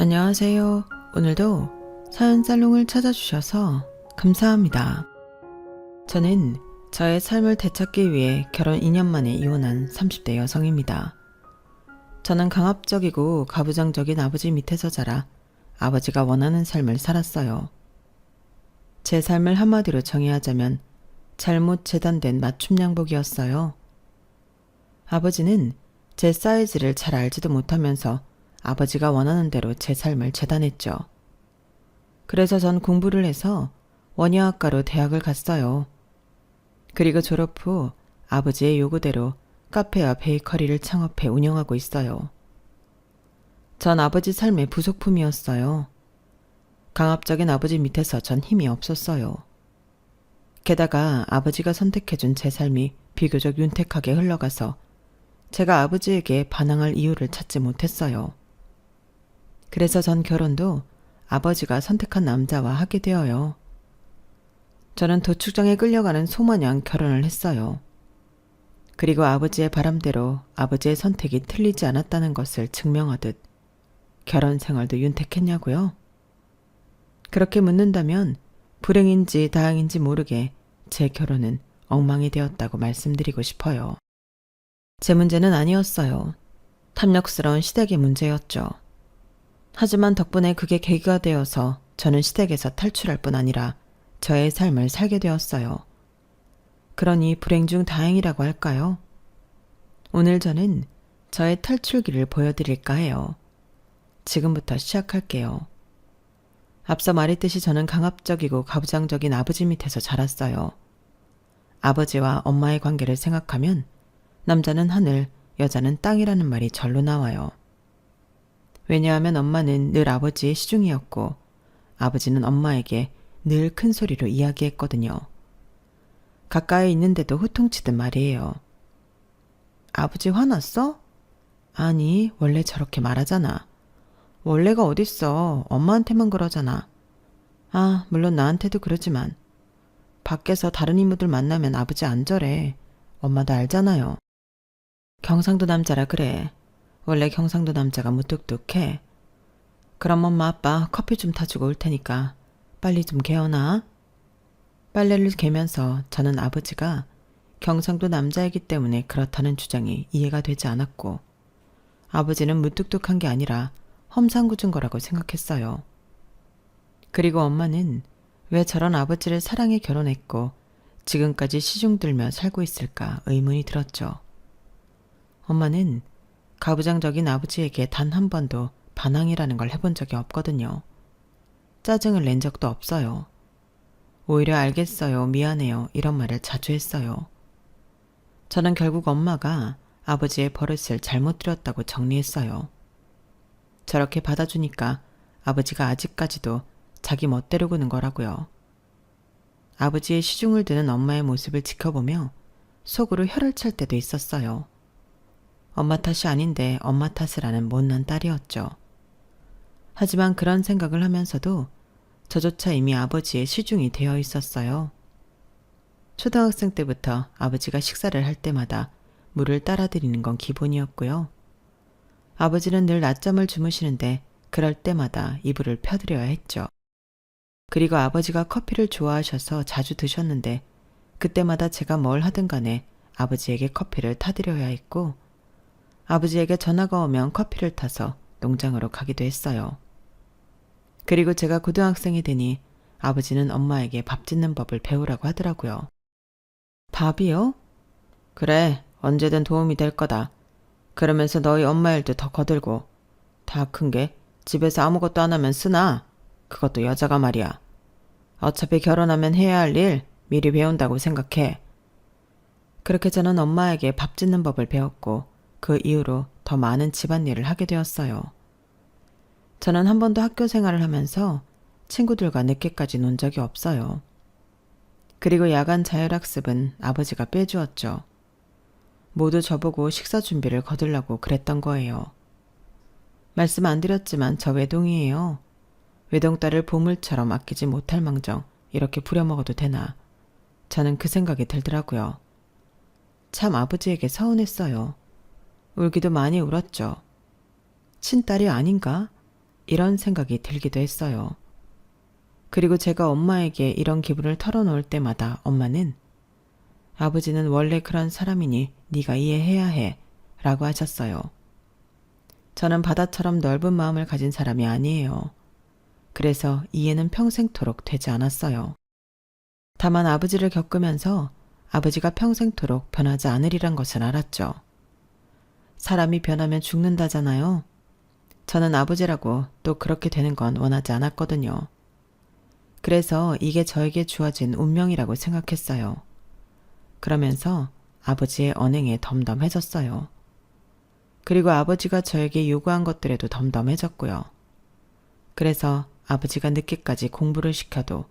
안녕하세요. 오늘도 사연 살롱을 찾아주셔서 감사합니다. 저는 저의 삶을 되찾기 위해 결혼 2년 만에 이혼한 30대 여성입니다. 저는 강압적이고 가부장적인 아버지 밑에서 자라 아버지가 원하는 삶을 살았어요. 제 삶을 한마디로 정의하자면 잘못 재단된 맞춤 양복이었어요. 아버지는 제 사이즈를 잘 알지도 못하면서 아버지가 원하는 대로 제 삶을 재단했죠. 그래서 전 공부를 해서 원예학과로 대학을 갔어요. 그리고 졸업 후 아버지의 요구대로 카페와 베이커리를 창업해 운영하고 있어요. 전 아버지 삶의 부속품이었어요. 강압적인 아버지 밑에서 전 힘이 없었어요. 게다가 아버지가 선택해준 제 삶이 비교적 윤택하게 흘러가서 제가 아버지에게 반항할 이유를 찾지 못했어요. 그래서 전 결혼도 아버지가 선택한 남자와 하게 되어요. 저는 도축장에 끌려가는 소마냥 결혼을 했어요. 그리고 아버지의 바람대로 아버지의 선택이 틀리지 않았다는 것을 증명하듯 결혼 생활도 윤택했냐고요? 그렇게 묻는다면 불행인지 다행인지 모르게 제 결혼은 엉망이 되었다고 말씀드리고 싶어요. 제 문제는 아니었어요. 탐욕스러운 시댁의 문제였죠. 하지만 덕분에 그게 계기가 되어서 저는 시댁에서 탈출할 뿐 아니라 저의 삶을 살게 되었어요. 그러니 불행 중 다행이라고 할까요? 오늘 저는 저의 탈출기를 보여드릴까 해요. 지금부터 시작할게요. 앞서 말했듯이 저는 강압적이고 가부장적인 아버지 밑에서 자랐어요. 아버지와 엄마의 관계를 생각하면 남자는 하늘, 여자는 땅이라는 말이 절로 나와요. 왜냐하면 엄마는 늘 아버지의 시중이었고 아버지는 엄마에게 늘 큰 소리로 이야기했거든요. 가까이 있는데도 호통치듯 말이에요. 아버지 화났어? 아니, 원래 저렇게 말하잖아. 원래가 어딨어. 엄마한테만 그러잖아. 아, 물론 나한테도 그러지만 밖에서 다른 이모들 만나면 아버지 안 저래. 엄마도 알잖아요. 경상도 남자라 그래. 원래 경상도 남자가 무뚝뚝해. 그럼 엄마 아빠 커피 좀 타주고 올 테니까 빨리 좀 개어나. 빨래를 개면서 저는 아버지가 경상도 남자이기 때문에 그렇다는 주장이 이해가 되지 않았고 아버지는 무뚝뚝한 게 아니라 험상궂은 거라고 생각했어요. 그리고 엄마는 왜 저런 아버지를 사랑해 결혼했고 지금까지 시중 들며 살고 있을까 의문이 들었죠. 엄마는 가부장적인 아버지에게 단 한 번도 반항이라는 걸 해본 적이 없거든요. 짜증을 낸 적도 없어요. 오히려 알겠어요, 미안해요 이런 말을 자주 했어요. 저는 결국 엄마가 아버지의 버릇을 잘못 들였다고 정리했어요. 저렇게 받아주니까 아버지가 아직까지도 자기 멋대로 구는 거라고요. 아버지의 시중을 드는 엄마의 모습을 지켜보며 속으로 혀를 찰 때도 있었어요. 엄마 탓이 아닌데 엄마 탓을 하는 못난 딸이었죠. 하지만 그런 생각을 하면서도 저조차 이미 아버지의 시중이 되어 있었어요. 초등학생 때부터 아버지가 식사를 할 때마다 물을 따라드리는 건 기본이었고요. 아버지는 늘 낮잠을 주무시는데 그럴 때마다 이불을 펴드려야 했죠. 그리고 아버지가 커피를 좋아하셔서 자주 드셨는데 그때마다 제가 뭘 하든 간에 아버지에게 커피를 타드려야 했고 아버지에게 전화가 오면 커피를 타서 농장으로 가기도 했어요. 그리고 제가 고등학생이 되니 아버지는 엄마에게 밥 짓는 법을 배우라고 하더라고요. 밥이요? 그래, 언제든 도움이 될 거다. 그러면서 너희 엄마 일도 더 거들고 다 큰 게 집에서 아무것도 안 하면 쓰나? 그것도 여자가 말이야. 어차피 결혼하면 해야 할 일 미리 배운다고 생각해. 그렇게 저는 엄마에게 밥 짓는 법을 배웠고 그 이후로 더 많은 집안일을 하게 되었어요. 저는 한 번도 학교 생활을 하면서 친구들과 늦게까지 논 적이 없어요. 그리고 야간 자율학습은 아버지가 빼주었죠. 모두 저보고 식사 준비를 거들라고 그랬던 거예요. 말씀 안 드렸지만 저 외동이에요. 외동딸을 보물처럼 아끼지 못할 망정 이렇게 부려먹어도 되나. 저는 그 생각이 들더라고요. 참 아버지에게 서운했어요. 울기도 많이 울었죠. 친딸이 아닌가? 이런 생각이 들기도 했어요. 그리고 제가 엄마에게 이런 기분을 털어놓을 때마다 엄마는 아버지는 원래 그런 사람이니 네가 이해해야 해 라고 하셨어요. 저는 바다처럼 넓은 마음을 가진 사람이 아니에요. 그래서 이해는 평생토록 되지 않았어요. 다만 아버지를 겪으면서 아버지가 평생토록 변하지 않으리란 것을 알았죠. 사람이 변하면 죽는다잖아요. 저는 아버지라고 또 그렇게 되는 건 원하지 않았거든요. 그래서 이게 저에게 주어진 운명이라고 생각했어요. 그러면서 아버지의 언행에 덤덤해졌어요. 그리고 아버지가 저에게 요구한 것들에도 덤덤해졌고요. 그래서 아버지가 늦게까지 공부를 시켜도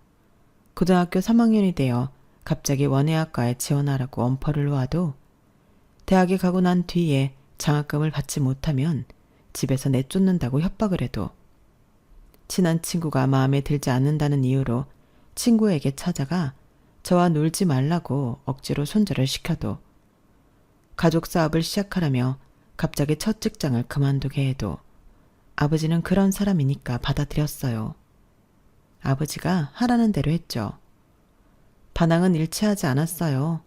고등학교 3학년이 되어 갑자기 원예학과에 지원하라고 엄포를 놓아도 대학에 가고 난 뒤에 장학금을 받지 못하면 집에서 내쫓는다고 협박을 해도 친한 친구가 마음에 들지 않는다는 이유로 친구에게 찾아가 저와 놀지 말라고 억지로 손절을 시켜도 가족 사업을 시작하라며 갑자기 첫 직장을 그만두게 해도 아버지는 그런 사람이니까 받아들였어요. 아버지가 하라는 대로 했죠. 반항은 일치하지 않았어요.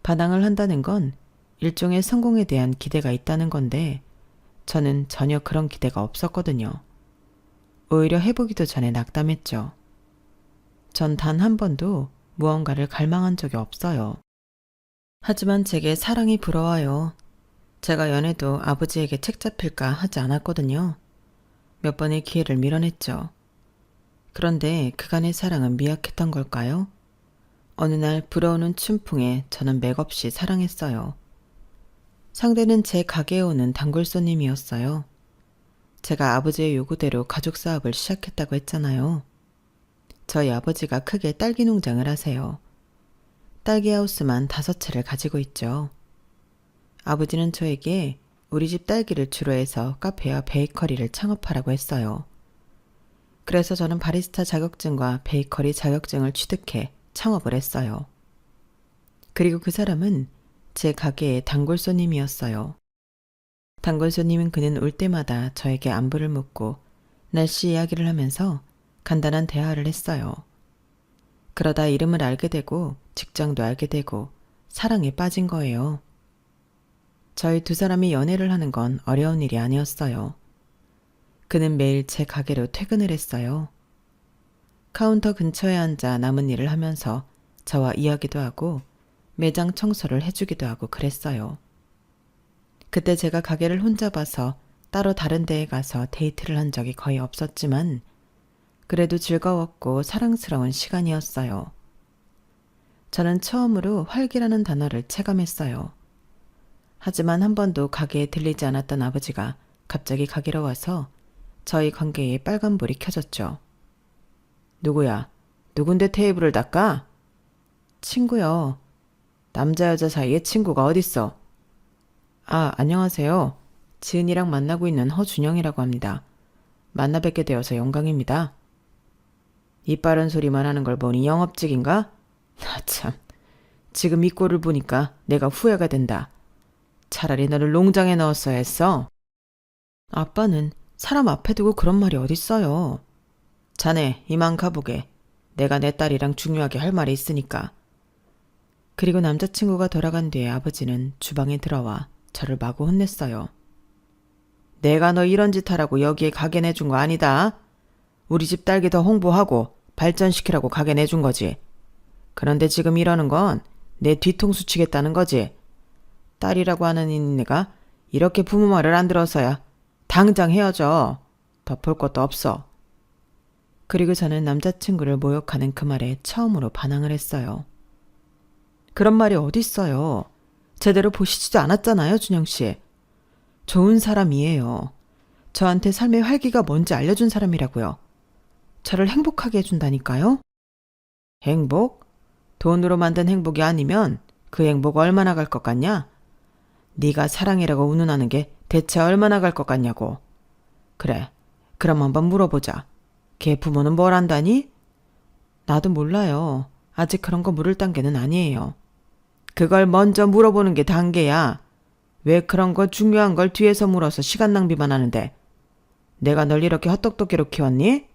반항을 한다는 건 일종의 성공에 대한 기대가 있다는 건데 저는 전혀 그런 기대가 없었거든요. 오히려 해보기도 전에 낙담했죠. 전 단 한 번도 무언가를 갈망한 적이 없어요. 하지만 제게 사랑이 부러워요. 제가 연애도 아버지에게 책 잡힐까 하지 않았거든요. 몇 번의 기회를 밀어냈죠. 그런데 그간의 사랑은 미약했던 걸까요? 어느 날 불어오는 춘풍에 저는 맥없이 사랑했어요. 상대는 제 가게에 오는 단골 손님이었어요. 제가 아버지의 요구대로 가족 사업을 시작했다고 했잖아요. 저희 아버지가 크게 딸기 농장을 하세요. 딸기 하우스만 5채를 가지고 있죠. 아버지는 저에게 우리 집 딸기를 주로 해서 카페와 베이커리를 창업하라고 했어요. 그래서 저는 바리스타 자격증과 베이커리 자격증을 취득해 창업을 했어요. 그리고 그 사람은 제 가게의 단골 손님이었어요. 단골 손님인 그는 올 때마다 저에게 안부를 묻고 날씨 이야기를 하면서 간단한 대화를 했어요. 그러다 이름을 알게 되고 직장도 알게 되고 사랑에 빠진 거예요. 저희 두 사람이 연애를 하는 건 어려운 일이 아니었어요. 그는 매일 제 가게로 퇴근을 했어요. 카운터 근처에 앉아 남은 일을 하면서 저와 이야기도 하고 매장 청소를 해주기도 하고 그랬어요. 그때 제가 가게를 혼자 봐서 따로 다른 데에 가서 데이트를 한 적이 거의 없었지만 그래도 즐거웠고 사랑스러운 시간이었어요. 저는 처음으로 활기라는 단어를 체감했어요. 하지만 한 번도 가게에 들리지 않았던 아버지가 갑자기 가게로 와서 저희 관계에 빨간불이 켜졌죠. 누구야? 누군데 테이블을 닦아? 친구요. 남자 여자 사이에 친구가 어딨어? 아, 안녕하세요. 지은이랑 만나고 있는 허준영이라고 합니다. 만나 뵙게 되어서 영광입니다. 이빠른 소리만 하는 걸 보니 영업직인가? 나 참, 지금 이 꼴을 보니까 내가 후회가 된다. 차라리 너를 농장에 넣었어야 했어. 아빠는 사람 앞에 두고 그런 말이 어딨어요. 자네 이만 가보게. 내가 내 딸이랑 중요하게 할 말이 있으니까. 그리고 남자친구가 돌아간 뒤에 아버지는 주방에 들어와 저를 마구 혼냈어요. 내가 너 이런 짓 하라고 여기에 가게 내준 거 아니다. 우리 집 딸기 더 홍보하고 발전시키라고 가게 내준 거지. 그런데 지금 이러는 건 내 뒤통수 치겠다는 거지. 딸이라고 하는 인내가 이렇게 부모 말을 안 들어서야 당장 헤어져. 더 볼 것도 없어. 그리고 저는 남자친구를 모욕하는 그 말에 처음으로 반항을 했어요. 그런 말이 어딨어요. 제대로 보시지도 않았잖아요, 준영씨. 좋은 사람이에요. 저한테 삶의 활기가 뭔지 알려준 사람이라고요. 저를 행복하게 해준다니까요. 행복? 돈으로 만든 행복이 아니면 그 행복 얼마나 갈 것 같냐? 네가 사랑이라고 운운하는 게 대체 얼마나 갈 것 같냐고. 그래, 그럼 한번 물어보자. 걔 부모는 뭘 안다니? 나도 몰라요. 아직 그런 거 물을 단계는 아니에요. 그걸 먼저 물어보는 게 단계야. 왜 그런 거 중요한 걸 뒤에서 물어서 시간 낭비만 하는데. 내가 널 이렇게 헛똑똑이로 키웠니?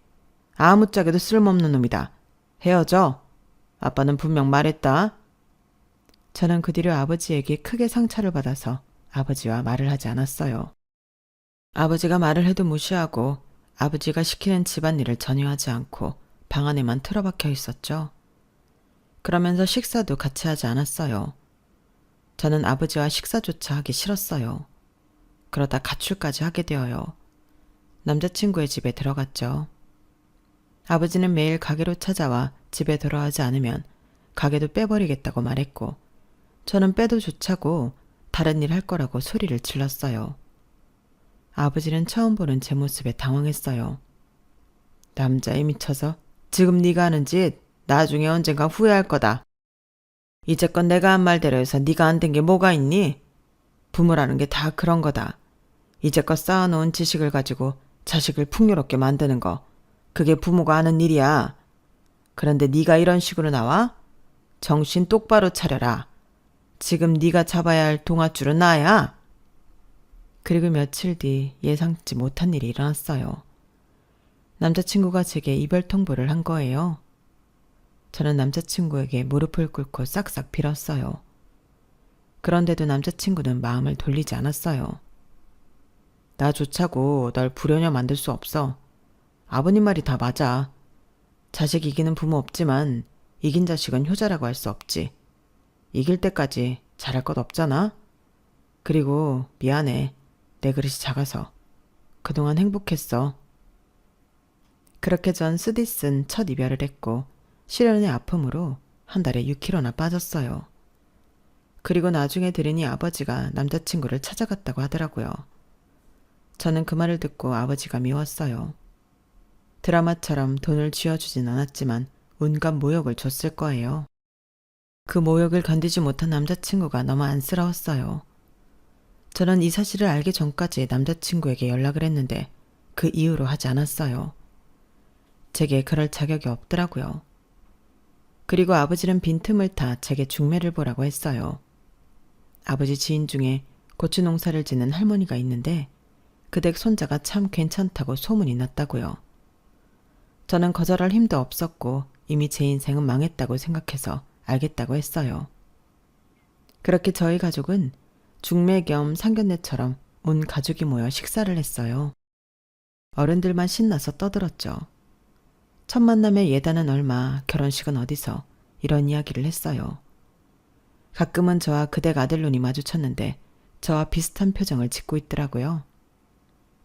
아무짝에도 쓸모없는 놈이다. 헤어져. 아빠는 분명 말했다. 저는 그 뒤로 아버지에게 크게 상처를 받아서 아버지와 말을 하지 않았어요. 아버지가 말을 해도 무시하고 아버지가 시키는 집안일을 전혀 하지 않고 방 안에만 틀어박혀 있었죠. 그러면서 식사도 같이 하지 않았어요. 저는 아버지와 식사조차 하기 싫었어요. 그러다 가출까지 하게 되어요. 남자친구의 집에 들어갔죠. 아버지는 매일 가게로 찾아와 집에 돌아오지 않으면 가게도 빼버리겠다고 말했고 저는 빼도 좋자고 다른 일 할 거라고 소리를 질렀어요. 아버지는 처음 보는 제 모습에 당황했어요. 남자애 미쳐서 지금 네가 하는 짓 나중에 언젠가 후회할 거다. 이제껏 내가 한 말대로 해서 네가 안 된 게 뭐가 있니? 부모라는 게 다 그런 거다. 이제껏 쌓아놓은 지식을 가지고 자식을 풍요롭게 만드는 거. 그게 부모가 하는 일이야. 그런데 네가 이런 식으로 나와? 정신 똑바로 차려라. 지금 네가 잡아야 할 동아줄은 나야. 그리고 며칠 뒤 예상치 못한 일이 일어났어요. 남자친구가 제게 이별 통보를 한 거예요. 저는 남자친구에게 무릎을 꿇고 싹싹 빌었어요. 그런데도 남자친구는 마음을 돌리지 않았어요. 나 좋자고 널 불효녀 만들 수 없어. 아버님 말이 다 맞아. 자식 이기는 부모 없지만 이긴 자식은 효자라고 할 수 없지. 이길 때까지 잘할 것 없잖아. 그리고 미안해. 내 그릇이 작아서. 그동안 행복했어. 그렇게 전 쓰디쓴 첫 이별을 했고 시련의 아픔으로 한 달에 6kg나 빠졌어요. 그리고 나중에 들으니 아버지가 남자친구를 찾아갔다고 하더라고요. 저는 그 말을 듣고 아버지가 미웠어요. 드라마처럼 돈을 쥐어주진 않았지만 온갖 모욕을 줬을 거예요. 그 모욕을 견디지 못한 남자친구가 너무 안쓰러웠어요. 저는 이 사실을 알기 전까지 남자친구에게 연락을 했는데 그 이후로 하지 않았어요. 제게 그럴 자격이 없더라고요. 그리고 아버지는 빈틈을 타 제게 중매를 보라고 했어요. 아버지 지인 중에 고추 농사를 짓는 할머니가 있는데 그 댁 손자가 참 괜찮다고 소문이 났다고요. 저는 거절할 힘도 없었고 이미 제 인생은 망했다고 생각해서 알겠다고 했어요. 그렇게 저희 가족은 중매 겸 상견례처럼 온 가족이 모여 식사를 했어요. 어른들만 신나서 떠들었죠. 첫 만남의 예단은 얼마, 결혼식은 어디서 이런 이야기를 했어요. 가끔은 저와 그댁 아들눈이 마주쳤는데 저와 비슷한 표정을 짓고 있더라고요.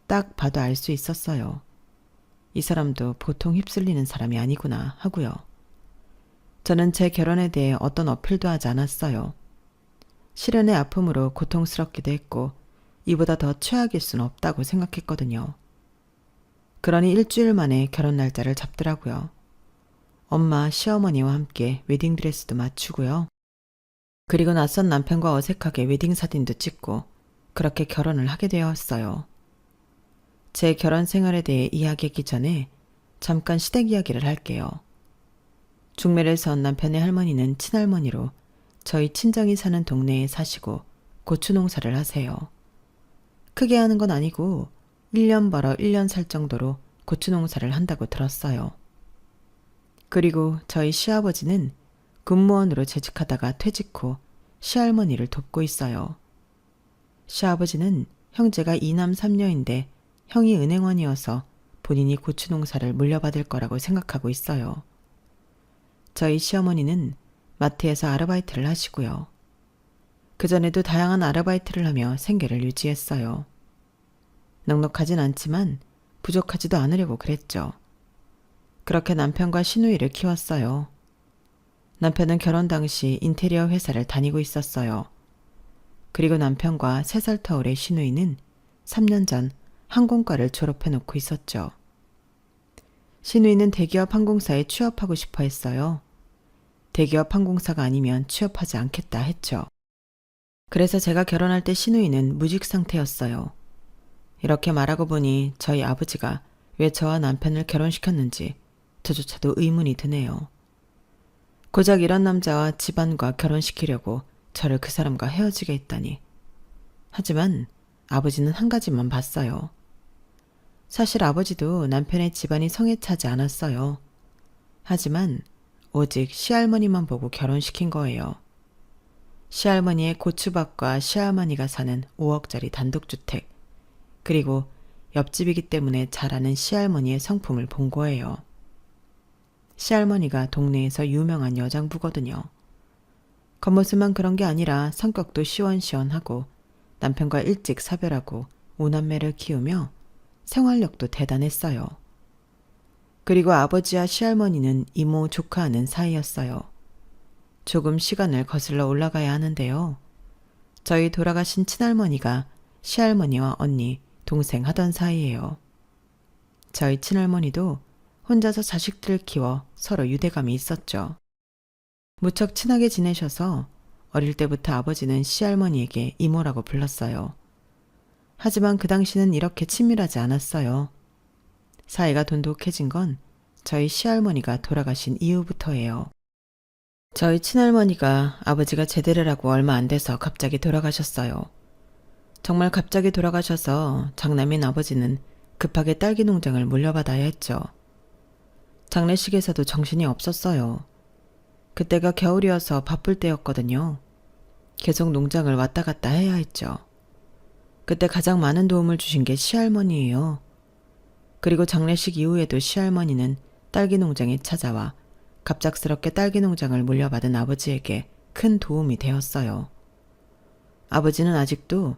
딱 봐도 알 수 있었어요. 이 사람도 보통 휩쓸리는 사람이 아니구나 하고요. 저는 제 결혼에 대해 어떤 어필도 하지 않았어요. 시련의 아픔으로 고통스럽기도 했고 이보다 더 최악일 수는 없다고 생각했거든요. 그러니 일주일 만에 결혼 날짜를 잡더라고요. 엄마, 시어머니와 함께 웨딩드레스도 맞추고요. 그리고 낯선 남편과 어색하게 웨딩 사진도 찍고 그렇게 결혼을 하게 되었어요. 제 결혼 생활에 대해 이야기하기 전에 잠깐 시댁 이야기를 할게요. 중매를 선 남편의 할머니는 친할머니로 저희 친정이 사는 동네에 사시고 고추 농사를 하세요. 크게 하는 건 아니고 1년 벌어 1년 살 정도로 고추 농사를 한다고 들었어요. 그리고 저희 시아버지는 군무원으로 재직하다가 퇴직 후 시할머니를 돕고 있어요. 시아버지는 형제가 2남 3녀인데 형이 은행원이어서 본인이 고추 농사를 물려받을 거라고 생각하고 있어요. 저희 시어머니는 마트에서 아르바이트를 하시고요. 그전에도 다양한 아르바이트를 하며 생계를 유지했어요. 넉넉하진 않지만 부족하지도 않으려고 그랬죠. 그렇게 남편과 시누이를 키웠어요. 남편은 결혼 당시 인테리어 회사를 다니고 있었어요. 그리고 남편과 3살 터울의 시누이는 3년 전 항공과를 졸업해놓고 있었죠. 시누이는 대기업 항공사에 취업하고 싶어 했어요. 대기업 항공사가 아니면 취업하지 않겠다 했죠. 그래서 제가 결혼할 때 시누이는 무직 상태였어요. 이렇게 말하고 보니 저희 아버지가 왜 저와 남편을 결혼시켰는지 저조차도 의문이 드네요. 고작 이런 남자와 집안과 결혼시키려고 저를 그 사람과 헤어지게 했다니. 하지만 아버지는 한 가지만 봤어요. 사실 아버지도 남편의 집안이 성에 차지 않았어요. 하지만 오직 시할머니만 보고 결혼시킨 거예요. 시할머니의 고추밭과 시할머니가 사는 5억짜리 단독주택, 그리고 옆집이기 때문에 잘 아는 시할머니의 성품을 본 거예요. 시할머니가 동네에서 유명한 여장부거든요. 겉모습만 그런 게 아니라 성격도 시원시원하고 남편과 일찍 사별하고 5남매를 키우며 생활력도 대단했어요. 그리고 아버지와 시할머니는 이모 조카하는 사이였어요. 조금 시간을 거슬러 올라가야 하는데요. 저희 돌아가신 친할머니가 시할머니와 언니, 동생 하던 사이예요. 저희 친할머니도 혼자서 자식들을 키워 서로 유대감이 있었죠. 무척 친하게 지내셔서 어릴 때부터 아버지는 시할머니에게 이모라고 불렀어요. 하지만 그 당시는 이렇게 친밀하지 않았어요. 사이가 돈독해진 건 저희 시할머니가 돌아가신 이후부터예요. 저희 친할머니가 아버지가 제대를 하고 얼마 안 돼서 갑자기 돌아가셨어요. 정말 갑자기 돌아가셔서 장남인 아버지는 급하게 딸기 농장을 물려받아야 했죠. 장례식에서도 정신이 없었어요. 그때가 겨울이어서 바쁠 때였거든요. 계속 농장을 왔다 갔다 해야 했죠. 그때 가장 많은 도움을 주신 게 시할머니예요. 그리고 장례식 이후에도 시할머니는 딸기 농장에 찾아와 갑작스럽게 딸기 농장을 물려받은 아버지에게 큰 도움이 되었어요. 아버지는 아직도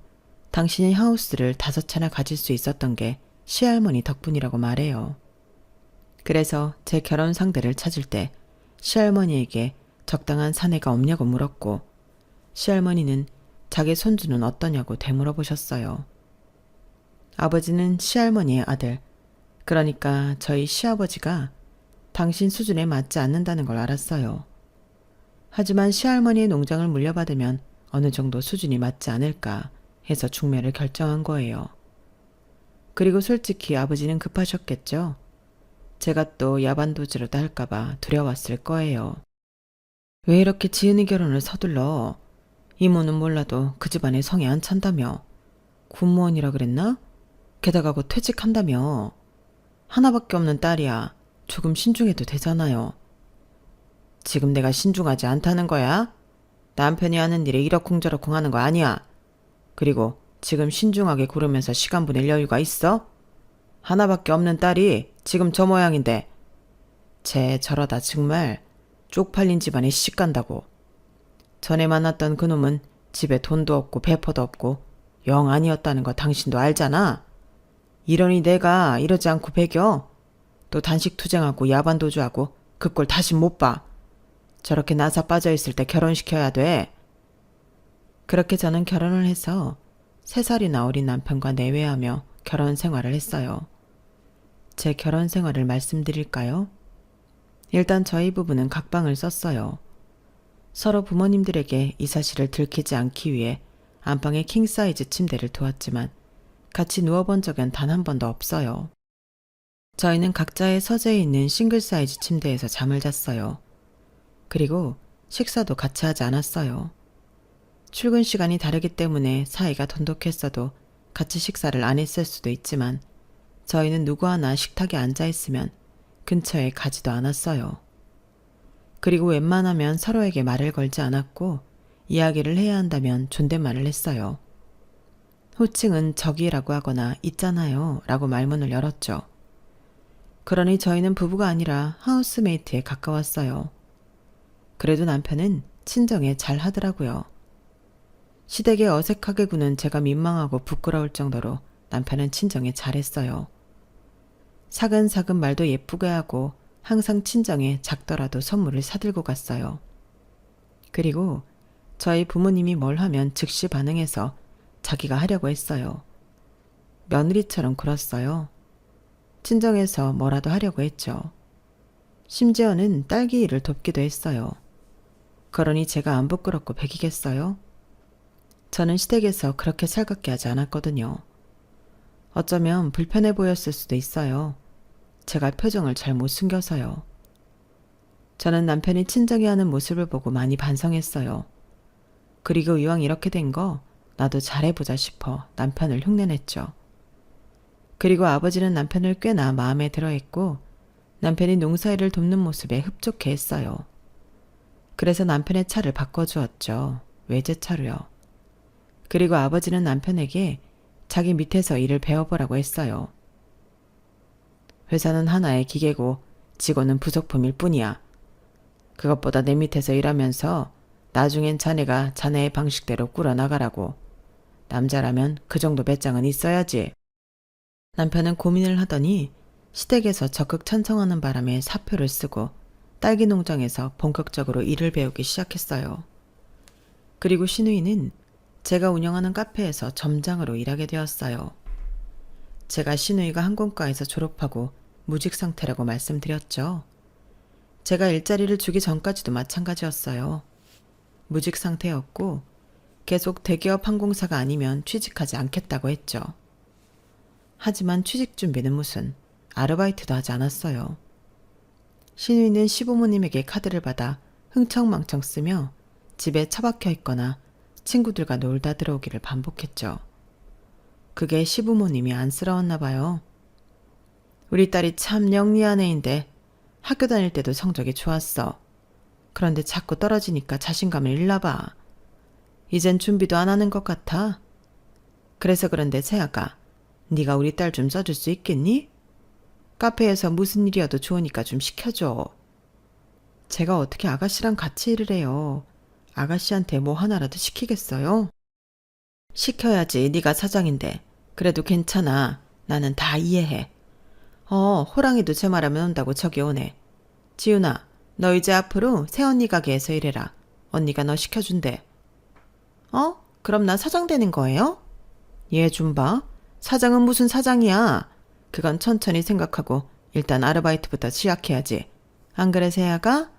당신이 하우스를 5채나 가질 수 있었던 게 시할머니 덕분이라고 말해요. 그래서 제 결혼 상대를 찾을 때 시할머니에게 적당한 사내가 없냐고 물었고 시할머니는 자기 손주는 어떠냐고 되물어보셨어요. 아버지는 시할머니의 아들, 그러니까 저희 시아버지가 당신 수준에 맞지 않는다는 걸 알았어요. 하지만 시할머니의 농장을 물려받으면 어느 정도 수준이 맞지 않을까 해서 중매를 결정한 거예요. 그리고 솔직히 아버지는 급하셨겠죠. 제가 또 야반도주라도 할까봐 두려웠을 거예요. 왜 이렇게 지은이 결혼을 서둘러? 이모는 몰라도 그 집안에 성에 안 찬다며. 군무원이라 그랬나? 게다가 곧 퇴직한다며. 하나밖에 없는 딸이야. 조금 신중해도 되잖아요. 지금 내가 신중하지 않다는 거야? 남편이 하는 일에 이러쿵저러쿵 하는 거 아니야. 그리고 지금 신중하게 고르면서 시간 보낼 여유가 있어? 하나밖에 없는 딸이 지금 저 모양인데 쟤 저러다 정말 쪽팔린 집안에 시집간다고. 전에 만났던 그놈은 집에 돈도 없고 배포도 없고 영 아니었다는 거 당신도 알잖아. 이러니 내가 이러지 않고 배겨? 또 단식 투쟁하고 야반도주하고 그 꼴 다시 못 봐. 저렇게 나사 빠져있을 때 결혼시켜야 돼. 그렇게 저는 결혼을 해서 3살이나 어린 남편과 내외하며 결혼 생활을 했어요. 제 결혼 생활을 말씀드릴까요? 일단 저희 부부는 각방을 썼어요. 서로 부모님들에게 이 사실을 들키지 않기 위해 안방에 킹사이즈 침대를 두었지만 같이 누워본 적은 단 한 번도 없어요. 저희는 각자의 서재에 있는 싱글 사이즈 침대에서 잠을 잤어요. 그리고 식사도 같이 하지 않았어요. 출근 시간이 다르기 때문에 사이가 돈독했어도 같이 식사를 안 했을 수도 있지만 저희는 누구 하나 식탁에 앉아 있으면 근처에 가지도 않았어요. 그리고 웬만하면 서로에게 말을 걸지 않았고 이야기를 해야 한다면 존댓말을 했어요. 호칭은 저기라고 하거나 있잖아요 라고 말문을 열었죠. 그러니 저희는 부부가 아니라 하우스메이트에 가까웠어요. 그래도 남편은 친정에 잘 하더라고요. 시댁에 어색하게 구는 제가 민망하고 부끄러울 정도로 남편은 친정에 잘했어요. 사근사근 말도 예쁘게 하고 항상 친정에 작더라도 선물을 사들고 갔어요. 그리고 저희 부모님이 뭘 하면 즉시 반응해서 자기가 하려고 했어요. 며느리처럼 굴었어요. 친정에서 뭐라도 하려고 했죠. 심지어는 딸기 일을 돕기도 했어요. 그러니 제가 안 부끄럽고 배기겠어요? 저는 시댁에서 그렇게 살갑게 하지 않았거든요. 어쩌면 불편해 보였을 수도 있어요. 제가 표정을 잘 못 숨겨서요. 저는 남편이 친정에 하는 모습을 보고 많이 반성했어요. 그리고 이왕 이렇게 된 거 나도 잘해보자 싶어 남편을 흉내냈죠. 그리고 아버지는 남편을 꽤나 마음에 들어했고 남편이 농사일을 돕는 모습에 흡족해 했어요. 그래서 남편의 차를 바꿔주었죠. 외제차로요. 그리고 아버지는 남편에게 자기 밑에서 일을 배워보라고 했어요. 회사는 하나의 기계고 직원은 부속품일 뿐이야. 그것보다 내 밑에서 일하면서 나중엔 자네가 자네의 방식대로 꾸려나가라고. 남자라면 그 정도 배짱은 있어야지. 남편은 고민을 하더니 시댁에서 적극 찬성하는 바람에 사표를 쓰고 딸기 농장에서 본격적으로 일을 배우기 시작했어요. 그리고 신우이는 제가 운영하는 카페에서 점장으로 일하게 되었어요. 제가 신우이가 항공과에서 졸업하고 무직 상태라고 말씀드렸죠. 제가 일자리를 주기 전까지도 마찬가지였어요. 무직 상태였고 계속 대기업 항공사가 아니면 취직하지 않겠다고 했죠. 하지만 취직 준비는 무슨 아르바이트도 하지 않았어요. 신우이는 시부모님에게 카드를 받아 흥청망청 쓰며 집에 처박혀 있거나 친구들과 놀다 들어오기를 반복했죠. 그게 시부모님이 안쓰러웠나 봐요. 우리 딸이 참 영리한 애인데 학교 다닐 때도 성적이 좋았어. 그런데 자꾸 떨어지니까 자신감을 잃나 봐. 이젠 준비도 안 하는 것 같아. 그래서 그런데 세아가 네가 우리 딸 좀 써줄 수 있겠니? 카페에서 무슨 일이어도 좋으니까 좀 시켜줘. 제가 어떻게 아가씨랑 같이 일을 해요. 아가씨한테 뭐 하나라도 시키겠어요? 시켜야지. 네가 사장인데. 그래도 괜찮아. 나는 다 이해해. 호랑이도 제 말하면 온다고 저기 오네. 지훈아, 너 이제 앞으로 새언니 가게에서 일해라. 언니가 너 시켜준대. 그럼 나 사장 되는 거예요? 얘 좀 봐. 사장은 무슨 사장이야. 그건 천천히 생각하고 일단 아르바이트부터 시작해야지. 안 그래, 세아가?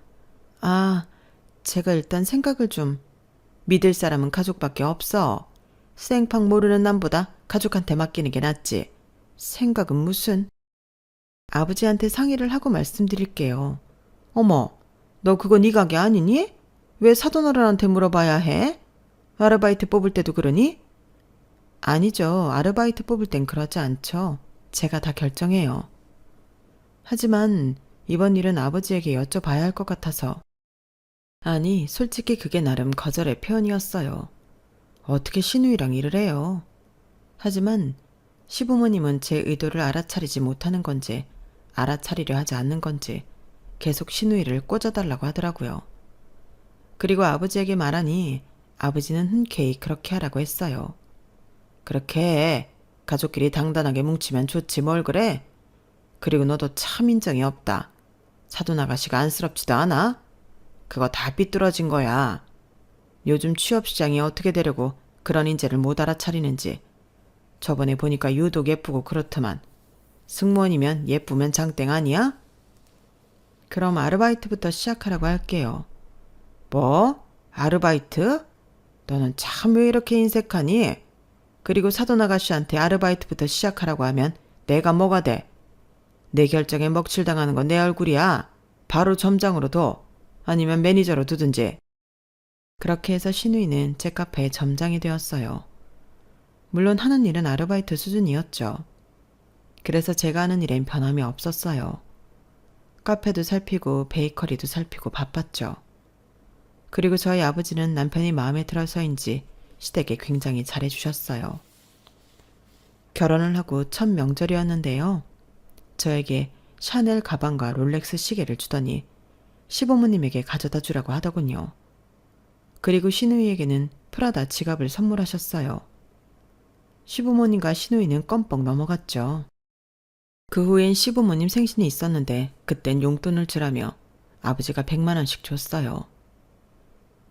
제가 일단 생각을 좀. 믿을 사람은 가족밖에 없어. 생팍 모르는 남보다 가족한테 맡기는 게 낫지. 생각은 무슨. 아버지한테 상의를 하고 말씀드릴게요. 어머, 너 그거 네 가게 아니니? 왜 사돈어른한테 물어봐야 해? 아르바이트 뽑을 때도 그러니? 아니죠. 아르바이트 뽑을 땐 그러지 않죠. 제가 다 결정해요. 하지만 이번 일은 아버지에게 여쭤봐야 할 것 같아서. 아니, 솔직히 그게 나름 거절의 표현이었어요. 어떻게 신우이랑 일을 해요? 하지만 시부모님은 제 의도를 알아차리지 못하는 건지 알아차리려 하지 않는 건지 계속 신우이를 꽂아달라고 하더라고요. 그리고 아버지에게 말하니 아버지는 흔쾌히 그렇게 하라고 했어요. 그렇게 해. 가족끼리 당당하게 뭉치면 좋지 뭘 그래? 그리고 너도 참 인정이 없다. 사돈 아가씨가 안쓰럽지도 않아? 그거 다 삐뚤어진 거야. 요즘 취업시장이 어떻게 되려고 그런 인재를 못 알아차리는지. 저번에 보니까 유독 예쁘고 그렇더만. 승무원이면 예쁘면 장땡 아니야? 그럼 아르바이트부터 시작하라고 할게요. 뭐? 아르바이트? 너는 참 왜 이렇게 인색하니? 그리고 사돈 아가씨한테 아르바이트부터 시작하라고 하면 내가 뭐가 돼? 내 결정에 먹칠당하는 건 내 얼굴이야. 바로 점장으로 둬. 아니면 매니저로 두든지. 그렇게 해서 신우이는 제 카페의 점장이 되었어요. 물론 하는 일은 아르바이트 수준이었죠. 그래서 제가 하는 일엔 변함이 없었어요. 카페도 살피고 베이커리도 살피고 바빴죠. 그리고 저희 아버지는 남편이 마음에 들어서인지 시댁에 굉장히 잘해주셨어요. 결혼을 하고 첫 명절이었는데요. 저에게 샤넬 가방과 롤렉스 시계를 주더니 시부모님에게 가져다 주라고 하더군요. 그리고 시누이에게는 프라다 지갑을 선물하셨어요. 시부모님과 시누이는 껌뻑 넘어갔죠. 그 후엔 시부모님 생신이 있었는데 그땐 용돈을 주라며 아버지가 100만 원씩 줬어요.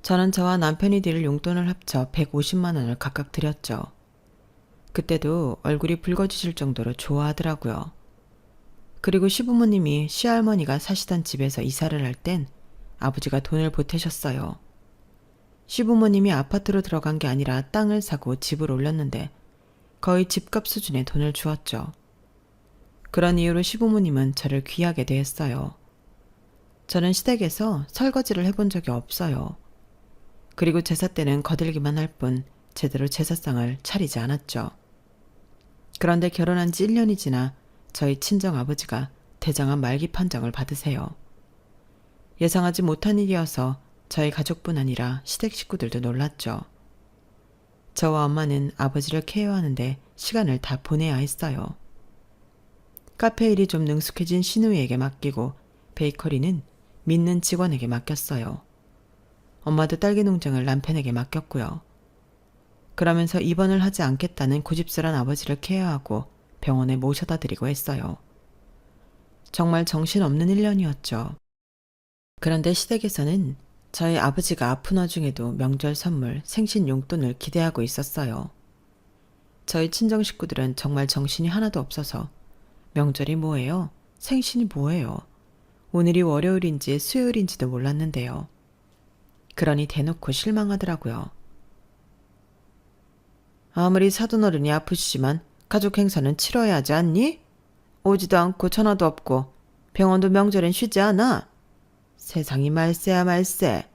저는 저와 남편이 드릴 용돈을 합쳐 150만 원을 각각 드렸죠. 그때도 얼굴이 붉어지실 정도로 좋아하더라고요. 그리고 시부모님이 시할머니가 사시던 집에서 이사를 할 땐 아버지가 돈을 보태셨어요. 시부모님이 아파트로 들어간 게 아니라 땅을 사고 집을 올렸는데 거의 집값 수준의 돈을 주었죠. 그런 이유로 시부모님은 저를 귀하게 대했어요. 저는 시댁에서 설거지를 해본 적이 없어요. 그리고 제사 때는 거들기만 할 뿐 제대로 제사상을 차리지 않았죠. 그런데 결혼한 지 1년이 지나 저희 친정아버지가 대장암 말기 판정을 받으세요. 예상하지 못한 일이어서 저희 가족뿐 아니라 시댁 식구들도 놀랐죠. 저와 엄마는 아버지를 케어하는데 시간을 다 보내야 했어요. 카페 일이 좀 능숙해진 시누이에게 맡기고 베이커리는 믿는 직원에게 맡겼어요. 엄마도 딸기 농장을 남편에게 맡겼고요. 그러면서 입원을 하지 않겠다는 고집스런 아버지를 케어하고 병원에 모셔다 드리고 했어요. 정말 정신없는 1년이었죠. 그런데 시댁에서는 저희 아버지가 아픈 와중에도 명절 선물, 생신 용돈을 기대하고 있었어요. 저희 친정 식구들은 정말 정신이 하나도 없어서 명절이 뭐예요? 생신이 뭐예요? 오늘이 월요일인지 수요일인지도 몰랐는데요. 그러니 대놓고 실망하더라고요. 아무리 사돈어른이 아프시지만 가족 행사는 치러야 하지 않니? 오지도 않고 전화도 없고 병원도 명절엔 쉬지 않아. 세상이 말세야 말세.